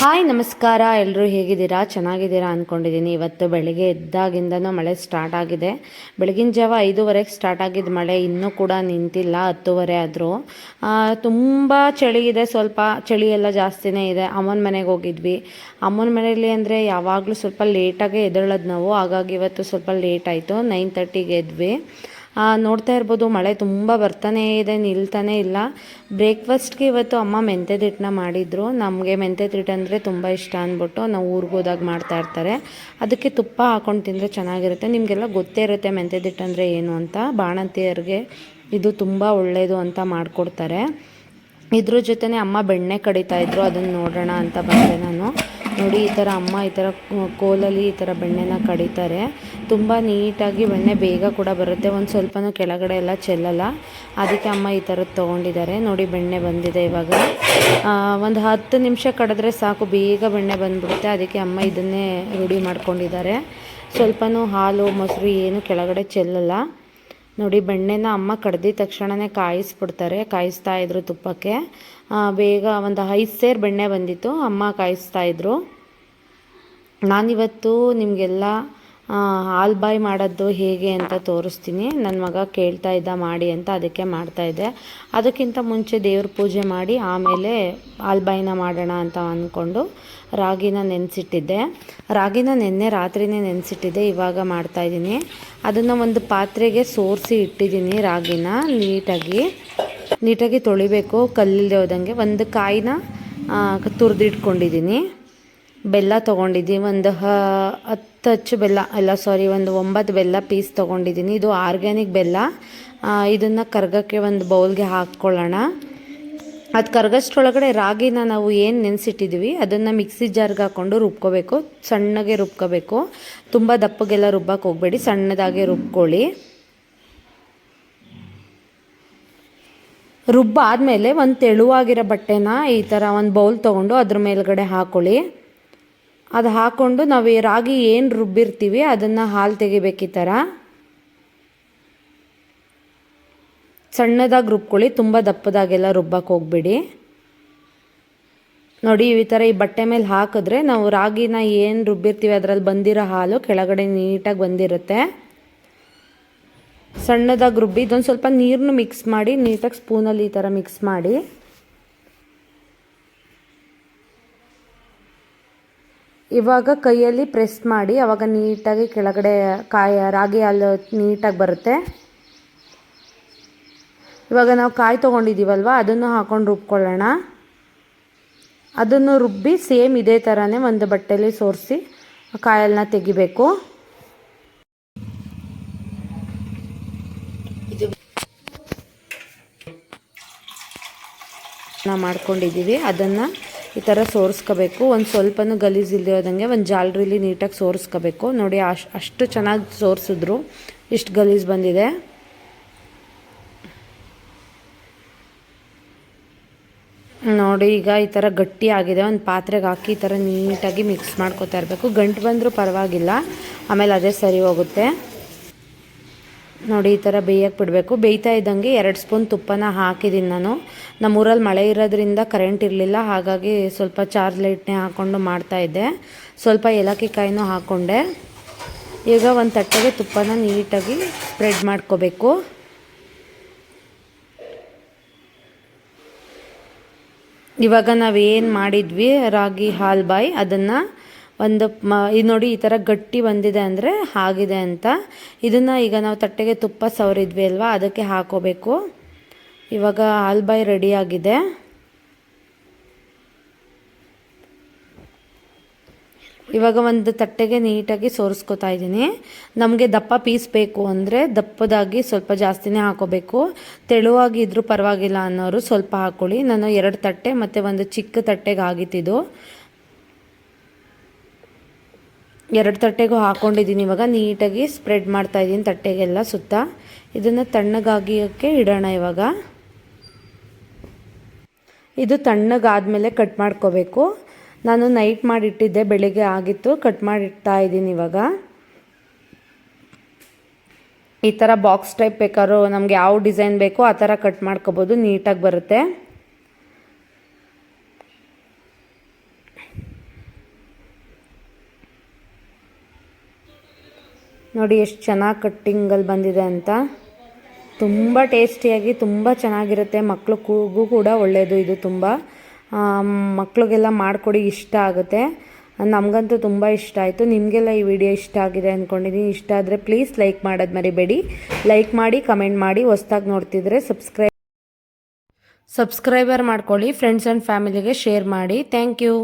Hi ನಮಸ್ಕಾರ, ಎಲ್ಲರೂ ಹೇಗಿದ್ದೀರಾ? ಚೆನ್ನಾಗಿದ್ದೀರಾ ಅಂದ್ಕೊಂಡಿದ್ದೀನಿ. ಇವತ್ತು ಬೆಳಿಗ್ಗೆ ಎದ್ದಾಗಿಂದನೂ ಮಳೆ ಸ್ಟಾರ್ಟ್ ಆಗಿದೆ. ಬೆಳಗಿನ ಜಾವ 5:30ಗೆ ಸ್ಟಾರ್ಟ್ ಆಗಿದ್ದ ಮಳೆ ಇನ್ನೂ ಕೂಡ ನಿಂತಿಲ್ಲ. 10:30 ಆದರೂ ತುಂಬ ಚಳಿ ಇದೆ. ಸ್ವಲ್ಪ ಚಳಿ ಎಲ್ಲ ಜಾಸ್ತಿನೇ ಇದೆ. ಅಮ್ಮನ ಮನೆಗೆ ಹೋಗಿದ್ವಿ. ಅಮ್ಮನ ಮನೆಯಲ್ಲಿ ಅಂದರೆ ಯಾವಾಗಲೂ ಸ್ವಲ್ಪ ಲೇಟಾಗೇ ಎದ್ದೇಳೋದು ನಾವು. ಹಾಗಾಗಿ ಇವತ್ತು ಸ್ವಲ್ಪ ಲೇಟ್ ಆಯಿತು. 9:30ಗೆ ಎದ್ವಿ. ನೋಡ್ತಾ ಇರ್ಬೋದು, ಮಳೆ ತುಂಬ ಬರ್ತಾನೇ ಇದೆ, ನಿಲ್ತಾನೇ ಇಲ್ಲ. ಬ್ರೇಕ್ಫಾಸ್ಟ್ಗೆ ಇವತ್ತು ಅಮ್ಮ ಮೆಂತ್ಯದ ಹಿಟ್ಟನ್ನ ಮಾಡಿದರು. ನಮಗೆ ಮೆಂತ್ಯದ ಹಿಟ್ಟು ಅಂದರೆ ತುಂಬ ಇಷ್ಟ ಅಂದ್ಬಿಟ್ಟು ನಾವು ಊರಿಗೆ ಹೋದಾಗ ಮಾಡ್ತಾಯಿರ್ತಾರೆ. ಅದಕ್ಕೆ ತುಪ್ಪ ಹಾಕ್ಕೊಂಡು ತಿಂದರೆ ಚೆನ್ನಾಗಿರುತ್ತೆ. ನಿಮಗೆಲ್ಲ ಗೊತ್ತೇ ಇರುತ್ತೆ ಮೆಂತ್ಯದ ಹಿಟ್ಟು ಅಂದರೆ ಏನು ಅಂತ. ಬಾಣಂತಿಯರಿಗೆ ಇದು ತುಂಬ ಒಳ್ಳೆಯದು ಅಂತ ಮಾಡಿಕೊಡ್ತಾರೆ. ಇದ್ರ ಜೊತೆನೇ ಅಮ್ಮ ಬೆಣ್ಣೆ ಕಡಿತಾಯಿದ್ರು, ಅದನ್ನು ನೋಡೋಣ ಅಂತ ಬಂದೆ ನಾನು. ನೋಡಿ, ಈ ಥರ ಅಮ್ಮ ಈ ಥರ ಕೋಲಲ್ಲಿ ಈ ಥರ ಬೆಣ್ಣೆನ ಕಡಿತಾರೆ. ತುಂಬ ನೀಟಾಗಿ ಬೆಣ್ಣೆ ಬೇಗ ಕೂಡ ಬರುತ್ತೆ. ಒಂದು ಸ್ವಲ್ಪನೂ ಕೆಳಗಡೆ ಎಲ್ಲ ಚೆಲ್ಲಲ್ಲ. ಅದಕ್ಕೆ ಅಮ್ಮ ಈ ಥರದ್ದು ತೊಗೊಂಡಿದ್ದಾರೆ. ನೋಡಿ, ಬೆಣ್ಣೆ ಬಂದಿದೆ. ಇವಾಗ ಒಂದು 10 ನಿಮಿಷ ಕಡಿದ್ರೆ ಸಾಕು, ಬೇಗ ಬೆಣ್ಣೆ ಬಂದುಬಿಡುತ್ತೆ. ಅದಕ್ಕೆ ಅಮ್ಮ ಇದನ್ನೇ ರೂಢಿ ಮಾಡ್ಕೊಂಡಿದ್ದಾರೆ. ಸ್ವಲ್ಪನೂ ಹಾಲು ಮೊಸರು ಏನು ಕೆಳಗಡೆ ಚೆಲ್ಲಲ್ಲ. ನೋಡಿ, ಬೆಣ್ಣೆನ ಅಮ್ಮ ಕಡ್ದಿದ ತಕ್ಷಣವೇ ಕಾಯಿಸ್ತಾ ಇದ್ರು ತುಪ್ಪಕ್ಕೆ. ಬೇಗ ಒಂದು 5 ಸೇರು ಬೆಣ್ಣೆ ಬಂದಿತ್ತು. ಅಮ್ಮ ಕಾಯಿಸ್ತಾಯಿದ್ರು. ನಾನಿವತ್ತು ನಿಮಗೆಲ್ಲ ಹಾಲು ಬಾಯಿ ಮಾಡೋದು ಹೇಗೆ ಅಂತ ತೋರಿಸ್ತೀನಿ. ನನ್ನ ಮಗ ಕೇಳ್ತಾ ಇದ್ದ ಮಾಡಿ ಅಂತ, ಅದಕ್ಕೆ ಮಾಡ್ತಾಯಿದ್ದೆ. ಅದಕ್ಕಿಂತ ಮುಂಚೆ ದೇವ್ರ ಪೂಜೆ ಮಾಡಿ ಆಮೇಲೆ ಹಾಲು ಬಾಯಿನ ಮಾಡೋಣ ಅಂತ ಅಂದ್ಕೊಂಡು ರಾಗಿನ ನೆನೆಸಿಟ್ಟಿದ್ದೆ. ರಾಗಿನ ನಿನ್ನೆ ರಾತ್ರಿನೇ ನೆನೆಸಿಟ್ಟಿದ್ದೆ. ಇವಾಗ ಮಾಡ್ತಾಯಿದ್ದೀನಿ. ಅದನ್ನು ಒಂದು ಪಾತ್ರೆಗೆ ಸೋರಿಸಿ ಇಟ್ಟಿದ್ದೀನಿ. ರಾಗಿನ ನೀಟಾಗಿ ತೊಳಿಬೇಕು, ಕಲ್ಲಿಲ್ಲದೆ ಹೋದಂಗೆ. ಒಂದು ಕಾಯಿನ ತುರಿದಿಟ್ಕೊಂಡಿದ್ದೀನಿ. ಬೆಲ್ಲ ತೊಗೊಂಡಿದ್ದೀನಿ. ಒಂದು 10 ಅಚ್ಚು ಬೆಲ್ಲ, ಒಂದು 9 ಬೆಲ್ಲ ಪೀಸ್ ತೊಗೊಂಡಿದ್ದೀನಿ. ಇದು ಆರ್ಗ್ಯಾನಿಕ್ ಬೆಲ್ಲ. ಇದನ್ನು ಕರ್ಗಕ್ಕೆ ಒಂದು ಬೌಲ್ಗೆ ಹಾಕ್ಕೊಳ್ಳೋಣ. ಅದು ಕರ್ಗಷ್ಟರೊಳಗಡೆ ರಾಗಿನ ನಾವು ಏನು ನೆನೆಸಿಟ್ಟಿದ್ದೀವಿ ಅದನ್ನು ಮಿಕ್ಸಿ ಜಾರ್ಗೆ ಹಾಕ್ಕೊಂಡು ರುಬ್ಕೋಬೇಕು. ಸಣ್ಣಗೆ ರುಬ್ಕೋಬೇಕು. ತುಂಬ ದಪ್ಪಗೆಲ್ಲ ರುಬ್ಬಕ್ಕೆ ಹೋಗಬೇಡಿ, ಸಣ್ಣದಾಗೆ ರುಬ್ಕೊಳ್ಳಿ. ರುಬ್ಬಾದಮೇಲೆ ಒಂದು ತೆಳುವಾಗಿರೋ ಬಟ್ಟೆನ ಈ ಥರ ಒಂದು ಬೌಲ್ ತೊಗೊಂಡು ಅದ್ರ ಮೇಲ್ಗಡೆ ಹಾಕ್ಕೊಳ್ಳಿ. ಅದು ಹಾಕ್ಕೊಂಡು ನಾವು ರಾಗಿ ಏನು ರುಬ್ಬಿರ್ತೀವಿ ಅದನ್ನು ಹಾಲು ತೆಗಿಬೇಕು. ಈ ಥರ ಸಣ್ಣದಾಗಿ ರುಬ್ಕೊಳ್ಳಿ, ತುಂಬ ದಪ್ಪದಾಗೆಲ್ಲ ರುಬ್ಬಕ್ಕೆ ಹೋಗ್ಬೇಡಿ. ನೋಡಿ, ಈ ಥರ ಈ ಬಟ್ಟೆ ಮೇಲೆ ಹಾಕಿದ್ರೆ ನಾವು ರಾಗಿನ ಏನು ರುಬ್ಬಿರ್ತೀವಿ ಅದರಲ್ಲಿ ಬಂದಿರೋ ಹಾಲು ಕೆಳಗಡೆ ನೀಟಾಗಿ ಬಂದಿರುತ್ತೆ. ಸಣ್ಣದಾಗಿ ರುಬ್ಬಿ ಇದೊಂದು ಸ್ವಲ್ಪ ನೀರನ್ನು ಮಿಕ್ಸ್ ಮಾಡಿ ನೀಟಾಗಿ ಸ್ಪೂನಲ್ಲಿ ಈ ಥರ ಮಿಕ್ಸ್ ಮಾಡಿ ಇವಾಗ ಕೈಯಲ್ಲಿ ಪ್ರೆಸ್ ಮಾಡಿ, ಆವಾಗ ನೀಟಾಗಿ ಕೆಳಗಡೆ ರಾಗಿ ಹಾಲು ನೀಟಾಗಿ ಬರುತ್ತೆ. ಇವಾಗ ನಾವು ಕಾಯಿ ತೊಗೊಂಡಿದ್ದೀವಲ್ವ ಅದನ್ನು ಹಾಕ್ಕೊಂಡು ರುಬ್ಕೊಳ್ಳೋಣ. ಅದನ್ನು ರುಬ್ಬಿ ಸೇಮ್ ಇದೇ ಥರನೇ ಒಂದು ಬಟ್ಟೆಯಲ್ಲಿ ಸೋರಿಸಿ ಕಾಯನ್ನ ತೆಗಿಬೇಕು. ನಾವು ಮಾಡ್ಕೊಂಡಿದ್ದೀವಿ. ಅದನ್ನು ಈ ಥರ ಸೋರಿಸ್ಕೋಬೇಕು. ಒಂದು ಸ್ವಲ್ಪನೂ ಗಲೀಜು ಇಲ್ಲದಂಗೆ ಒಂದು ಜಾಲರಿಲಿ ನೀಟಾಗಿ ಸೋರಿಸ್ಕೋಬೇಕು. ನೋಡಿ, ಅಷ್ಟು ಚೆನ್ನಾಗಿ ಸೋರಿಸಿದ್ರು ಇಷ್ಟು ಗಲೀಜು ಬಂದಿದೆ. ನೋಡಿ, ಈಗ ಈ ಥರ ಗಟ್ಟಿ ಆಗಿದೆ. ಒಂದು ಪಾತ್ರೆಗೆ ಹಾಕಿ ಈ ಥರ ನೀಟಾಗಿ ಮಿಕ್ಸ್ ಮಾಡ್ಕೊತಾ ಇರಬೇಕು. ಗಂಟು ಬಂದರೂ ಪರವಾಗಿಲ್ಲ, ಆಮೇಲೆ ಅದೇ ಸರಿ ಹೋಗುತ್ತೆ. ನೋಡಿ, ಈ ಥರ ಬೇಯಕ್ಕೆ ಬಿಡಬೇಕು. ಬೇಯ್ತಾ ಇದ್ದಂಗೆ 2 ಸ್ಪೂನ್ ತುಪ್ಪನ ಹಾಕಿದ್ದೀನಿ ನಾನು. ನಮ್ಮೂರಲ್ಲಿ ಮಳೆ ಇರೋದ್ರಿಂದ ಕರೆಂಟ್ ಇರಲಿಲ್ಲ, ಹಾಗಾಗಿ ಸ್ವಲ್ಪ ಚಾರ್ಜ್ ಲೈಟ್ನೇ ಹಾಕ್ಕೊಂಡು ಮಾಡ್ತಾಯಿದ್ದೆ. ಸ್ವಲ್ಪ ಏಲಕ್ಕಿ ಕಾಯಿನೂ ಹಾಕ್ಕೊಂಡೆ. ಈಗ ಒಂದು ತಟ್ಟೆಗೆ ತುಪ್ಪನ ನೀಟಾಗಿ ಸ್ಪ್ರೆಡ್ ಮಾಡ್ಕೋಬೇಕು. ಇವಾಗ ನಾವೇನು ಮಾಡಿದ್ವಿ ರಾಗಿ ಹಾಲು ಬಾಯಿ ಅದನ್ನು ಇದು ನೋಡಿ, ಈ ಥರ ಗಟ್ಟಿ ಬಂದಿದೆ ಅಂದರೆ ಆಗಿದೆ ಅಂತ. ಇದನ್ನು ಈಗ ನಾವು ತಟ್ಟೆಗೆ ತುಪ್ಪ ಸವರಿದ್ವಿ ಅಲ್ವಾ, ಅದಕ್ಕೆ ಹಾಕೋಬೇಕು. ಇವಾಗ ಹಾಲು ಬಾಯಿ ರೆಡಿಯಾಗಿದೆ. ಇವಾಗ ಒಂದು ತಟ್ಟೆಗೆ ನೀಟಾಗಿ ಸೋರಿಸ್ಕೊತಾ ಇದ್ದೀನಿ. ನಮಗೆ ದಪ್ಪ ಪೀಸ್ ಬೇಕು ಅಂದರೆ ದಪ್ಪದಾಗಿ ಸ್ವಲ್ಪ ಜಾಸ್ತಿನೇ ಹಾಕೋಬೇಕು. ತೆಳುವಾಗಿ ಇದ್ರೂ ಪರವಾಗಿಲ್ಲ ಅನ್ನೋರು ಸ್ವಲ್ಪ ಹಾಕ್ಕೊಳ್ಳಿ. ನಾನು 2 ತಟ್ಟೆ ಮತ್ತು ಒಂದು ಚಿಕ್ಕ ತಟ್ಟೆಗೆ ಆಗಿತ್ತಿದ್ದು 2 ತಟ್ಟೆಗೂ ಹಾಕ್ಕೊಂಡಿದ್ದೀನಿ. ಇವಾಗ ನೀಟಾಗಿ ಸ್ಪ್ರೆಡ್ ಮಾಡ್ತಾಯಿದ್ದೀನಿ ತಟ್ಟೆಗೆಲ್ಲ ಸುತ್ತ. ಇದನ್ನು ತಣ್ಣಗಾಗಿಯೋಕ್ಕೆ ಇಡೋಣ. ಇವಾಗ ಇದು ತಣ್ಣಗಾದ್ಮೇಲೆ ಕಟ್ ಮಾಡ್ಕೋಬೇಕು. ನಾನು ನೈಟ್ ಮಾಡಿಟ್ಟಿದ್ದೆ, ಬೆಳಿಗ್ಗೆ ಆಗಿತ್ತು, ಕಟ್ ಮಾಡಿಡ್ತಾ ಇದ್ದೀನಿ. ಇವಾಗ ಈ ಥರ ಬಾಕ್ಸ್ ಟೈಪ್ ಬೇಕಾದ್ರೂ ನಮಗೆ ಯಾವ ಡಿಸೈನ್ ಬೇಕೋ ಆ ಥರ ಕಟ್ ಮಾಡ್ಕೋಬೋದು, ನೀಟಾಗಿ ಬರುತ್ತೆ. ನೋಡಿ ಎಷ್ಟು ಚೆನ್ನಾಗಿ ಕಟ್ಟಿಂಗಲ್ಲಿ ಬಂದಿದೆ ಅಂತ. ತುಂಬ ಟೇಸ್ಟಿಯಾಗಿ ತುಂಬ ಚೆನ್ನಾಗಿರುತ್ತೆ. ಮಕ್ಕಳಿಗೂ ಕೂಡ ಒಳ್ಳೆಯದು ಇದು. ತುಂಬ ಮಕ್ಕಳಿಗೆಲ್ಲ ಮಾಡಿಕೊಡಿ, ಇಷ್ಟ ಆಗುತ್ತೆ. ನಮಗಂತೂ ತುಂಬ ಇಷ್ಟ ಆಯಿತು. ನಿಮಗೆಲ್ಲ ಈ ವಿಡಿಯೋ ಇಷ್ಟ ಆಗಿದೆ ಅಂದ್ಕೊಂಡಿದ್ದೀನಿ. ಇಷ್ಟ ಆದರೆ ಪ್ಲೀಸ್ ಲೈಕ್ ಮಾಡೋದು ಮರಿಬೇಡಿ. ಲೈಕ್ ಮಾಡಿ, ಕಮೆಂಟ್ ಮಾಡಿ. ಹೊಸ್ದಾಗಿ ನೋಡ್ತಿದ್ರೆ ಸಬ್ಸ್ಕ್ರೈಬರ್ ಮಾಡ್ಕೊಳ್ಳಿ. ಫ್ರೆಂಡ್ಸ್ ಆ್ಯಂಡ್ ಫ್ಯಾಮಿಲಿಗೆ ಶೇರ್ ಮಾಡಿ. Thank you.